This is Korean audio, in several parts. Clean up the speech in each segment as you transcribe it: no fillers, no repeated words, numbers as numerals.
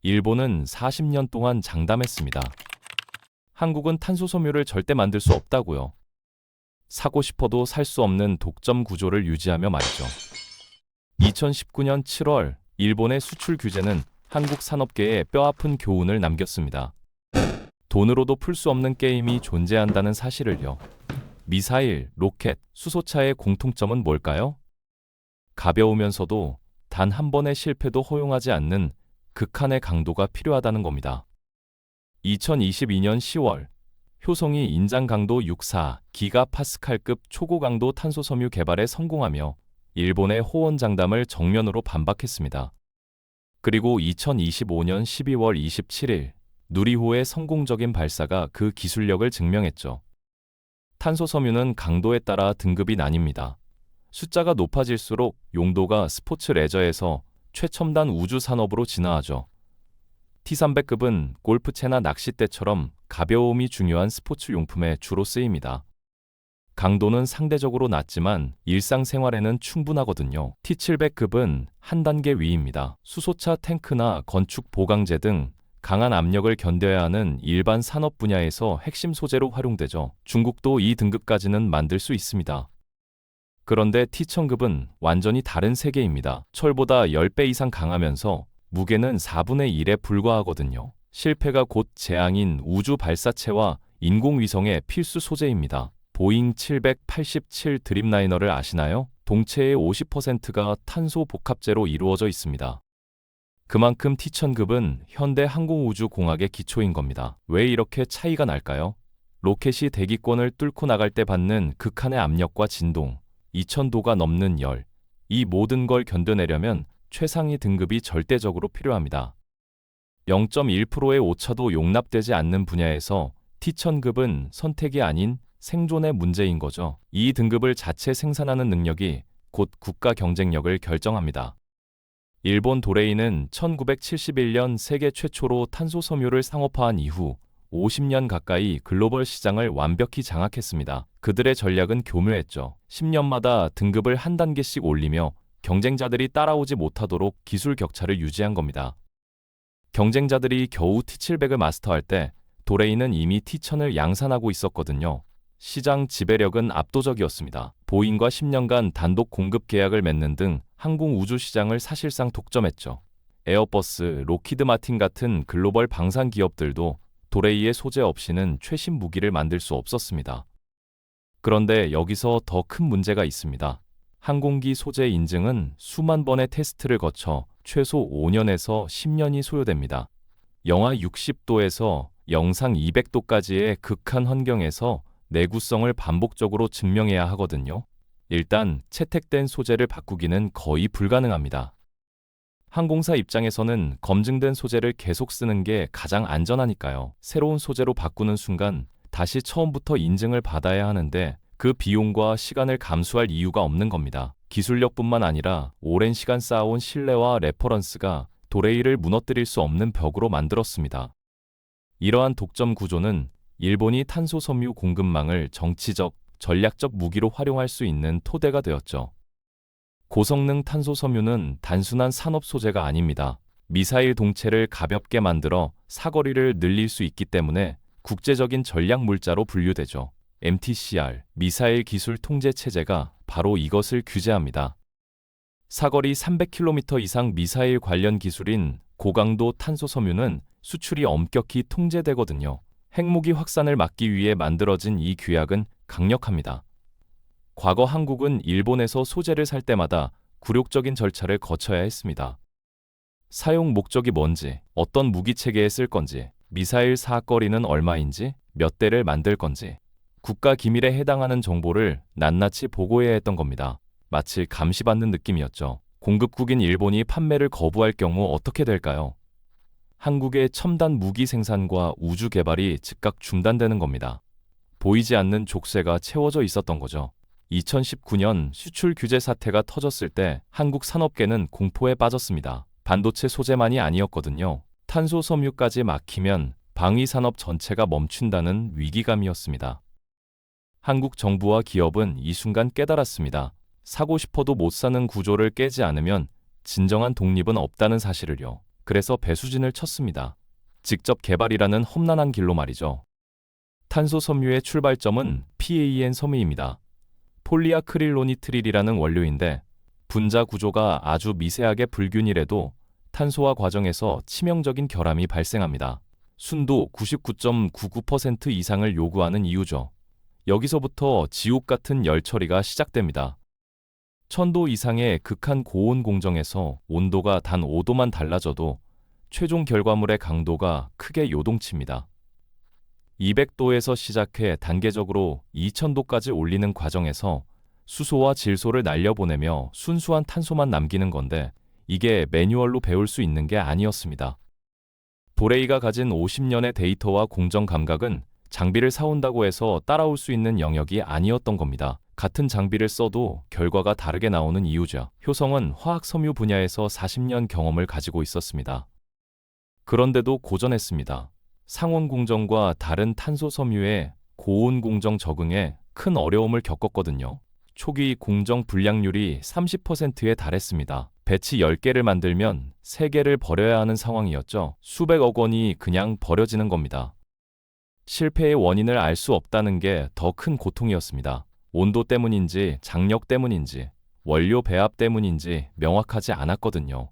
일본은 40년 동안 장담했습니다. 한국은 탄소 섬유를 절대 만들 수 없다고요. 사고 싶어도 살 수 없는 독점 구조를 유지하며 말이죠. 2019년 7월 일본의 수출 규제는 한국 산업계에 뼈아픈 교훈을 남겼습니다. 돈으로도 풀 수 없는 게임이 존재한다는 사실을요. 미사일, 로켓, 수소차의 공통점은 뭘까요? 가벼우면서도 단 한 번의 실패도 허용하지 않는 극한의 강도가 필요하다는 겁니다. 2022년 10월 효성이 인장 강도 64 기가파스칼급 초고강도 탄소섬유 개발에 성공하며 일본의 호언 장담을 정면으로 반박했습니다. 그리고 2025년 12월 27일 누리호의 성공적인 발사가 그 기술력을 증명했죠. 탄소섬유는 강도에 따라 등급이 나뉩니다. 숫자가 높아질수록 용도가 스포츠 레저에서 최첨단 우주 산업으로 진화하죠. T300급은 골프채나 낚싯대처럼 가벼움이 중요한 스포츠 용품에 주로 쓰입니다. 강도는 상대적으로 낮지만 일상생활에는 충분하거든요. T700급은 한 단계 위입니다. 수소차 탱크나 건축 보강재 등 강한 압력을 견뎌야 하는 일반 산업 분야에서 핵심 소재로 활용되죠. 중국도 이 등급까지는 만들 수 있습니다. 그런데 T1000급은 완전히 다른 세계입니다. 철보다 10배 이상 강하면서 무게는 4분의 1에 불과하거든요. 실패가 곧 재앙인 우주 발사체와 인공위성의 필수 소재입니다. 보잉 787 드림라이너를 아시나요? 동체의 50%가 탄소 복합재로 이루어져 있습니다. 그만큼 T1000급은 현대 항공우주공학의 기초인 겁니다. 왜 이렇게 차이가 날까요? 로켓이 대기권을 뚫고 나갈 때 받는 극한의 압력과 진동, 2000도가 넘는 열, 이 모든 걸 견뎌내려면 최상위 등급이 절대적으로 필요합니다. 0.1%의 오차도 용납되지 않는 분야에서 T1000급은 선택이 아닌 생존의 문제인 거죠. 이 등급을 자체 생산하는 능력이 곧 국가 경쟁력을 결정합니다. 일본 도레이는 1971년 세계 최초로 탄소섬유를 상업화한 이후 50년 가까이 글로벌 시장을 완벽히 장악했습니다. 그들의 전략은 교묘했죠. 10년마다 등급을 한 단계씩 올리며 경쟁자들이 따라오지 못하도록 기술 격차를 유지한 겁니다. 경쟁자들이 겨우 T700을 마스터할 때 도레이는 이미 T1000을 양산하고 있었거든요. 시장 지배력은 압도적이었습니다. 보잉과 10년간 단독 공급 계약을 맺는 등 항공 우주 시장을 사실상 독점했죠. 에어버스, 로키드 마틴 같은 글로벌 방산 기업들도 도레이의 소재 없이는 최신 무기를 만들 수 없었습니다. 그런데 여기서 더 큰 문제가 있습니다. 항공기 소재 인증은 수만 번의 테스트를 거쳐 최소 5년에서 10년이 소요됩니다. 영하 60도에서 영상 200도까지의 극한 환경에서 내구성을 반복적으로 증명해야 하거든요. 일단 채택된 소재를 바꾸기는 거의 불가능합니다. 항공사 입장에서는 검증된 소재를 계속 쓰는 게 가장 안전하니까요. 새로운 소재로 바꾸는 순간 다시 처음부터 인증을 받아야 하는데 그 비용과 시간을 감수할 이유가 없는 겁니다. 기술력뿐만 아니라 오랜 시간 쌓아온 신뢰와 레퍼런스가 도레이를 무너뜨릴 수 없는 벽으로 만들었습니다. 이러한 독점 구조는 일본이 탄소섬유 공급망을 정치적, 전략적 무기로 활용할 수 있는 토대가 되었죠. 고성능 탄소섬유는 단순한 산업 소재가 아닙니다. 미사일 동체를 가볍게 만들어 사거리를 늘릴 수 있기 때문에 국제적인 전략 물자로 분류되죠. MTCR, 미사일 기술 통제 체제가 바로 이것을 규제합니다. 사거리 300km 이상 미사일 관련 기술인 고강도 탄소섬유는 수출이 엄격히 통제되거든요. 핵무기 확산을 막기 위해 만들어진 이 규약은 강력합니다. 과거 한국은 일본에서 소재를 살 때마다 굴욕적인 절차를 거쳐야 했습니다. 사용 목적이 뭔지, 어떤 무기 체계에 쓸 건지, 미사일 사거리는 얼마인지, 몇 대를 만들 건지, 국가 기밀에 해당하는 정보를 낱낱이 보고해야 했던 겁니다. 마치 감시받는 느낌이었죠. 공급국인 일본이 판매를 거부할 경우 어떻게 될까요? 한국의 첨단 무기 생산과 우주 개발이 즉각 중단되는 겁니다. 보이지 않는 족쇄가 채워져 있었던 거죠. 2019년 수출 규제 사태가 터졌을 때 한국 산업계는 공포에 빠졌습니다. 반도체 소재만이 아니었거든요. 탄소 섬유까지 막히면 방위 산업 전체가 멈춘다는 위기감이었습니다. 한국 정부와 기업은 이 순간 깨달았습니다. 사고 싶어도 못 사는 구조를 깨지 않으면 진정한 독립은 없다는 사실을요. 그래서 배수진을 쳤습니다. 직접 개발이라는 험난한 길로 말이죠. 탄소 섬유의 출발점은 PAN 섬유입니다. 폴리아크릴로니트릴이라는 원료인데 분자 구조가 아주 미세하게 불균일해도 탄소화 과정에서 치명적인 결함이 발생합니다. 순도 99.99% 이상을 요구하는 이유죠. 여기서부터 지옥 같은 열 처리가 시작됩니다. 1000도 이상의 극한 고온 공정에서 온도가 단 5도만 달라져도 최종 결과물의 강도가 크게 요동칩니다. 200도에서 시작해 단계적으로 2000도까지 올리는 과정에서 수소와 질소를 날려보내며 순수한 탄소만 남기는 건데 이게 매뉴얼로 배울 수 있는 게 아니었습니다. 도레이가 가진 50년의 데이터와 공정 감각은 장비를 사온다고 해서 따라올 수 있는 영역이 아니었던 겁니다. 같은 장비를 써도 결과가 다르게 나오는 이유죠. 효성은 화학 섬유 분야에서 40년 경험을 가지고 있었습니다. 그런데도 고전했습니다. 상온 공정과 다른 탄소 섬유의 고온 공정 적응에 큰 어려움을 겪었거든요. 초기 공정 불량률이 30%에 달했습니다. 배치 10개를 만들면 3개를 버려야 하는 상황이었죠. 수백억 원이 그냥 버려지는 겁니다. 실패의 원인을 알 수 없다는 게 더 큰 고통이었습니다. 온도 때문인지 장력 때문인지 원료 배합 때문인지 명확하지 않았거든요.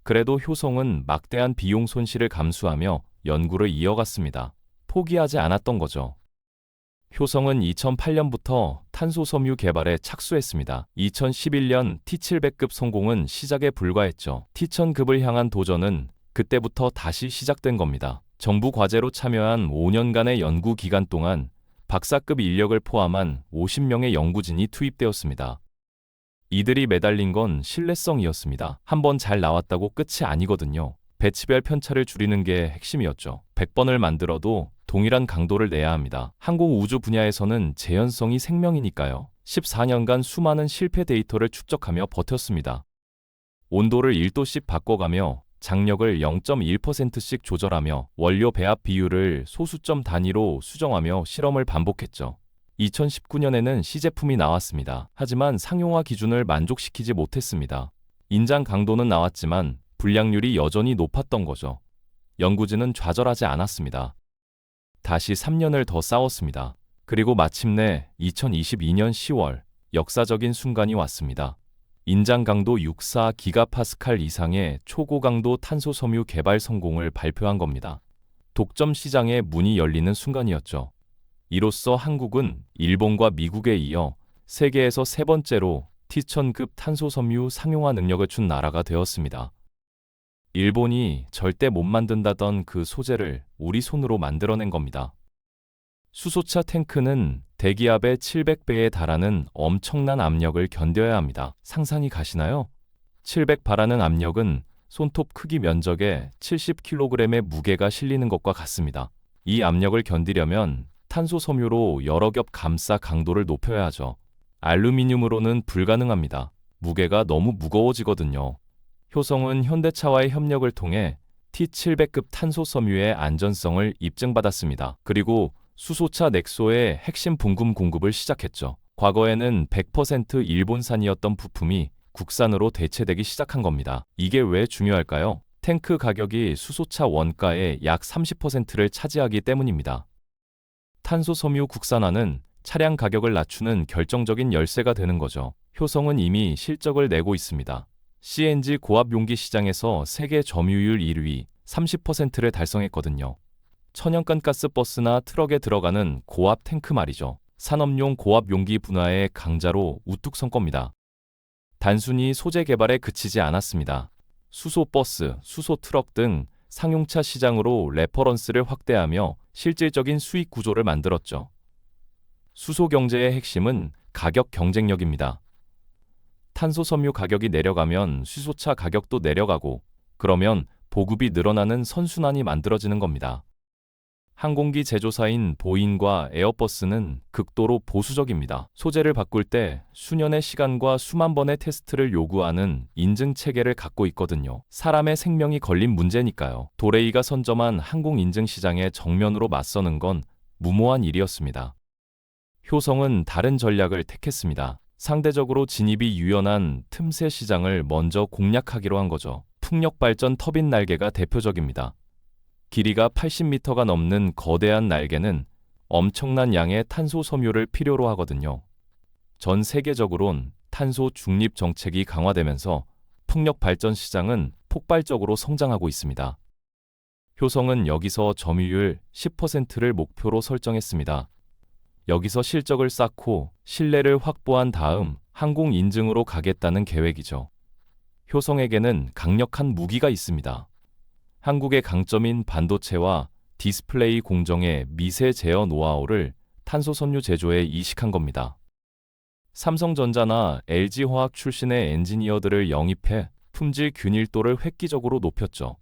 그래도 효성은 막대한 비용 손실을 감수하며 연구를 이어갔습니다. 포기하지 않았던 거죠. 효성은 2008년부터 탄소 섬유 개발에 착수했습니다. 2011년 T700급 성공은 시작에 불과했죠. T1000급을 향한 도전은 그때부터 다시 시작된 겁니다. 정부 과제로 참여한 5년간의 연구 기간 동안 박사급 인력을 포함한 50명의 연구진이 투입되었습니다. 이들이 매달린 건 신뢰성이었습니다. 한번 잘 나왔다고 끝이 아니거든요. 배치별 편차를 줄이는 게 핵심이었죠. 100번을 만들어도 동일한 강도를 내야 합니다. 항공우주 분야에서는 재현성이 생명이니까요. 14년간 수많은 실패 데이터를 축적하며 버텼습니다. 온도를 1도씩 바꿔가며 장력을 0.1%씩 조절하며 원료 배합 비율을 소수점 단위로 수정하며 실험을 반복했죠. 2019년에는 시제품이 나왔습니다. 하지만 상용화 기준을 만족시키지 못했습니다. 인장 강도는 나왔지만 불량률이 여전히 높았던 거죠. 연구진은 좌절하지 않았습니다. 다시 3년을 더 싸웠습니다. 그리고 마침내 2022년 10월 역사적인 순간이 왔습니다. 인장 강도 64기가파스칼 이상의 초고강도 탄소 섬유 개발 성공을 발표한 겁니다. 독점 시장의 문이 열리는 순간이었죠. 이로써 한국은 일본과 미국에 이어 세계에서 세 번째로 T1000급 탄소 섬유 상용화 능력을 준 나라가 되었습니다. 일본이 절대 못 만든다던 그 소재를 우리 손으로 만들어낸 겁니다. 수소차 탱크는 대기압의 700배에 달하는 엄청난 압력을 견뎌야 합니다. 상상이 가시나요? 700바라는 압력은 손톱 크기 면적에 70kg의 무게가 실리는 것과 같습니다. 이 압력을 견디려면 탄소 섬유로 여러 겹 감싸 강도를 높여야 하죠. 알루미늄으로는 불가능합니다. 무게가 너무 무거워지거든요. 효성은 현대차와의 협력을 통해 T700급 탄소 섬유의 안전성을 입증받았습니다. 그리고 수소차 넥소의 핵심 분금 공급을 시작했죠. 과거에는 100% 일본산이었던 부품이 국산으로 대체되기 시작한 겁니다. 이게 왜 중요할까요? 탱크 가격이 수소차 원가의 약 30%를 차지하기 때문입니다. 탄소 섬유 국산화는 차량 가격을 낮추는 결정적인 열쇠가 되는 거죠. 효성은 이미 실적을 내고 있습니다. CNG 고압 용기 시장에서 세계 점유율 1위 30%를 달성했거든요. 천연간 가스 버스나 트럭에 들어가는 고압 탱크 말이죠. 산업용 고압 용기 분화의 강자로 우뚝 선 겁니다. 단순히 소재 개발에 그치지 않았습니다. 수소 버스, 수소 트럭 등 상용차 시장으로 레퍼런스를 확대하며 실질적인 수익 구조를 만들었죠. 수소 경제의 핵심은 가격 경쟁력입니다. 탄소 섬유 가격이 내려가면 수소차 가격도 내려가고 그러면 보급이 늘어나는 선순환이 만들어지는 겁니다. 항공기 제조사인 보잉과 에어버스는 극도로 보수적입니다. 소재를 바꿀 때 수년의 시간과 수만 번의 테스트를 요구하는 인증 체계를 갖고 있거든요. 사람의 생명이 걸린 문제니까요. 도레이가 선점한 항공 인증 시장에 정면으로 맞서는 건 무모한 일이었습니다. 효성은 다른 전략을 택했습니다. 상대적으로 진입이 유연한 틈새 시장을 먼저 공략하기로 한 거죠. 풍력발전 터빈 날개가 대표적입니다. 길이가 80m가 넘는 거대한 날개는 엄청난 양의 탄소 섬유를 필요로 하거든요. 전 세계적으론 탄소 중립 정책이 강화되면서 풍력 발전 시장은 폭발적으로 성장하고 있습니다. 효성은 여기서 점유율 10%를 목표로 설정했습니다. 여기서 실적을 쌓고 신뢰를 확보한 다음 항공 인증으로 가겠다는 계획이죠. 효성에게는 강력한 무기가 있습니다. 한국의 강점인 반도체와 디스플레이 공정의 미세 제어 노하우를 탄소 섬유 제조에 이식한 겁니다. 삼성전자나 LG화학 출신의 엔지니어들을 영입해 품질 균일도를 획기적으로 높였죠.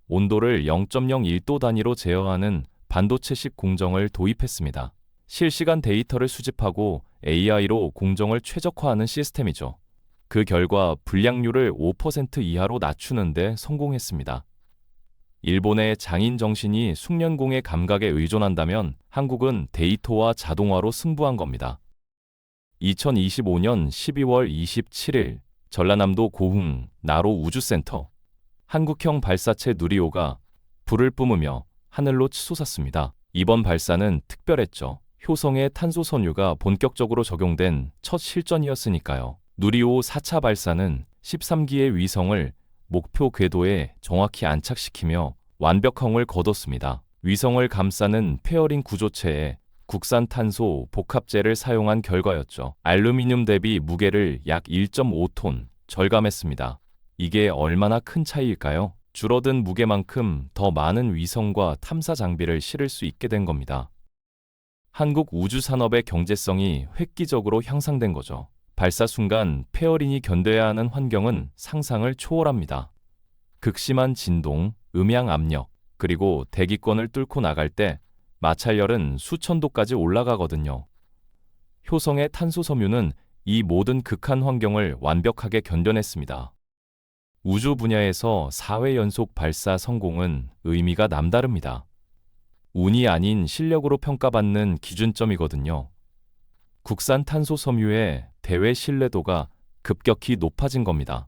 온도를 0.01도 단위로 제어하는 반도체식 공정을 도입했습니다. 실시간 데이터를 수집하고 AI로 공정을 최적화하는 시스템이죠. 그 결과 불량률을 5% 이하로 낮추는 데 성공했습니다. 일본의 장인 정신이 숙련공의 감각에 의존한다면 한국은 데이터와 자동화로 승부한 겁니다. 2025년 12월 27일 전라남도 고흥 나로 우주센터 한국형 발사체 누리호가 불을 뿜으며 하늘로 치솟았습니다. 이번 발사는 특별했죠. 효성의 탄소 섬유가 본격적으로 적용된 첫 실전이었으니까요. 누리호 4차 발사는 13기의 위성을 목표 궤도에 정확히 안착시키며 완벽함을 거뒀습니다. 위성을 감싸는 페어링 구조체에 국산 탄소 복합재를 사용한 결과였죠. 알루미늄 대비 무게를 약 1.5톤 절감했습니다. 이게 얼마나 큰 차이일까요? 줄어든 무게만큼 더 많은 위성과 탐사 장비를 실을 수 있게 된 겁니다. 한국 우주산업의 경제성이 획기적으로 향상된 거죠. 발사 순간 페어링이 견뎌야 하는 환경은 상상을 초월합니다. 극심한 진동, 음향 압력, 그리고 대기권을 뚫고 나갈 때 마찰열은 수천 도까지 올라가거든요. 효성의 탄소 섬유는 이 모든 극한 환경을 완벽하게 견뎌냈습니다. 우주 분야에서 4회 연속 발사 성공은 의미가 남다릅니다. 운이 아닌 실력으로 평가받는 기준점이거든요. 국산 탄소 섬유의 대외 신뢰도가 급격히 높아진 겁니다.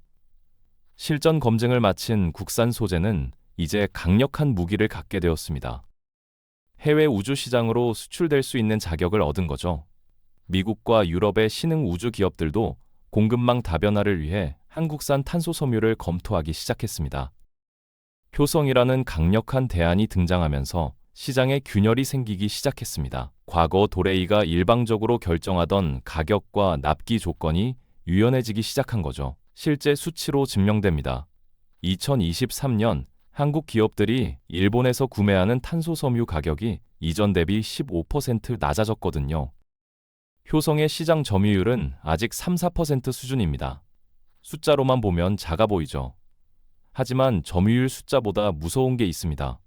실전 검증을 마친 국산 소재는 이제 강력한 무기를 갖게 되었습니다. 해외 우주 시장으로 수출될 수 있는 자격을 얻은 거죠. 미국과 유럽의 신흥 우주 기업들도 공급망 다변화를 위해 한국산 탄소 섬유를 검토하기 시작했습니다. 효성이라는 강력한 대안이 등장하면서 시장에 균열이 생기기 시작했습니다. 과거 도레이가 일방적으로 결정하던 가격과 납기 조건이 유연해지기 시작한 거죠. 실제 수치로 증명됩니다. 2023년 한국 기업들이 일본에서 구매하는 탄소 섬유 가격이 이전 대비 15% 낮아졌거든요. 효성의 시장 점유율은 아직 3~4% 수준입니다. 숫자로만 보면 작아 보이죠. 하지만 점유율 숫자보다 무서운 게 있습니다.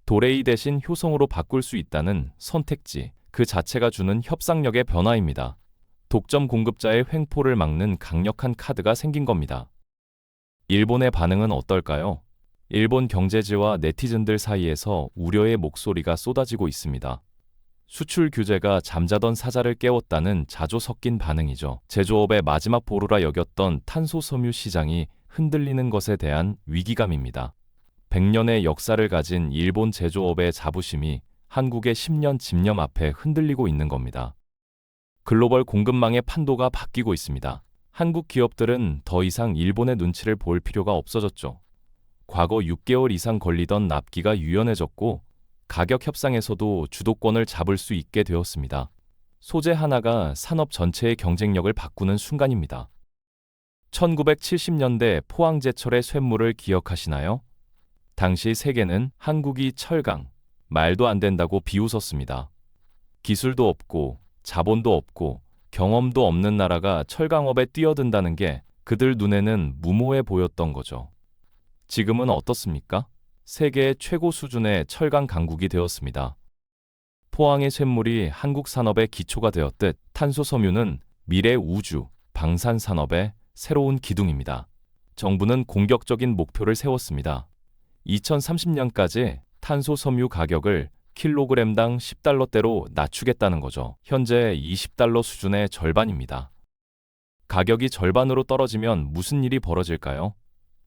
도레이 대신 효성으로 바꿀 수 있다는 선택지, 그 자체가 주는 협상력의 변화입니다. 독점 공급자의 횡포를 막는 강력한 카드가 생긴 겁니다. 일본의 반응은 어떨까요? 일본 경제지와 네티즌들 사이에서 우려의 목소리가 쏟아지고 있습니다. 수출 규제가 잠자던 사자를 깨웠다는 자조 섞인 반응이죠. 제조업의 마지막 보루라 여겼던 탄소 섬유 시장이 흔들리는 것에 대한 위기감입니다. 100년의 역사를 가진 일본 제조업의 자부심이 한국의 10년 집념 앞에 흔들리고 있는 겁니다. 글로벌 공급망의 판도가 바뀌고 있습니다. 한국 기업들은 더 이상 일본의 눈치를 볼 필요가 없어졌죠. 과거 6개월 이상 걸리던 납기가 유연해졌고 가격 협상에서도 주도권을 잡을 수 있게 되었습니다. 소재 하나가 산업 전체의 경쟁력을 바꾸는 순간입니다. 1970년대 포항제철의 쇳물을 기억하시나요? 당시 세계는 한국이 철강, 말도 안 된다고 비웃었습니다. 기술도 없고 자본도 없고 경험도 없는 나라가 철강업에 뛰어든다는 게 그들 눈에는 무모해 보였던 거죠. 지금은 어떻습니까? 세계 최고 수준의 철강 강국이 되었습니다. 포항의 쇳물이 한국 산업의 기초가 되었듯 탄소 섬유는 미래 우주, 방산 산업의 새로운 기둥입니다. 정부는 공격적인 목표를 세웠습니다. 2030년까지 탄소 섬유 가격을 킬로그램당 10달러대로 낮추겠다는 거죠. 현재 20달러 수준의 절반입니다. 가격이 절반으로 떨어지면 무슨 일이 벌어질까요?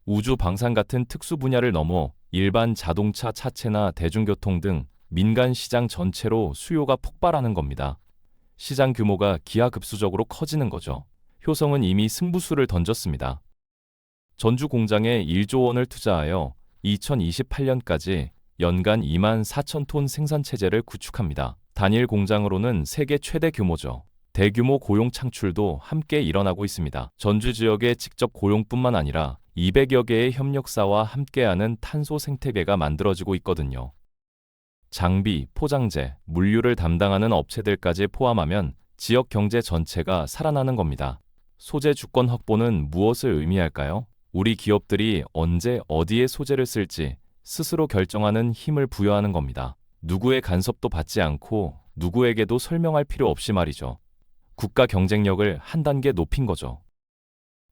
우주 방산 같은 특수 분야를 넘어 일반 자동차 차체나 대중교통 등 민간 시장 전체로 수요가 폭발하는 겁니다. 시장 규모가 기하급수적으로 커지는 거죠. 효성은 이미 승부수를 던졌습니다. 전주 공장에 1조 원을 투자하여 2028년까지 연간 2만 4천 톤 생산 체제를 구축합니다. 단일 공장으로는 세계 최대 규모죠. 대규모 고용 창출도 함께 일어나고 있습니다. 전주 지역의 직접 고용뿐만 아니라 200여 개의 협력사와 함께하는 탄소 생태계가 만들어지고 있거든요. 장비, 포장재, 물류를 담당하는 업체들까지 포함하면 지역 경제 전체가 살아나는 겁니다. 소재 주권 확보는 무엇을 의미할까요? 우리 기업들이 언제 어디에 소재를 쓸지 스스로 결정하는 힘을 부여하는 겁니다. 누구의 간섭도 받지 않고 누구에게도 설명할 필요 없이 말이죠. 국가 경쟁력을 한 단계 높인 거죠.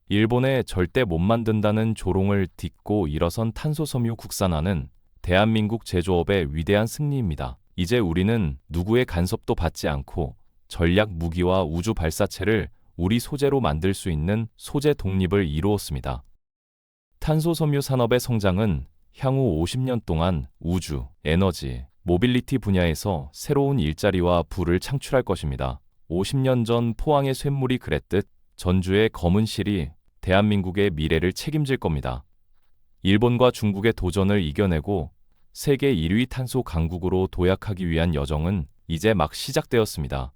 일본에 절대 못 만든다는 조롱을 딛고 일어선 탄소섬유 국산화는 대한민국 제조업의 위대한 승리입니다. 이제 우리는 누구의 간섭도 받지 않고 전략 무기와 우주 발사체를 우리 소재로 만들 수 있는 소재 독립을 이루었습니다. 탄소섬유 산업의 성장은 향후 50년 동안 우주, 에너지, 모빌리티 분야에서 새로운 일자리와 부를 창출할 것입니다. 50년 전 포항의 쇳물이 그랬듯 전주의 검은 실이 대한민국의 미래를 책임질 겁니다. 일본과 중국의 도전을 이겨내고 세계 1위 탄소 강국으로 도약하기 위한 여정은 이제 막 시작되었습니다.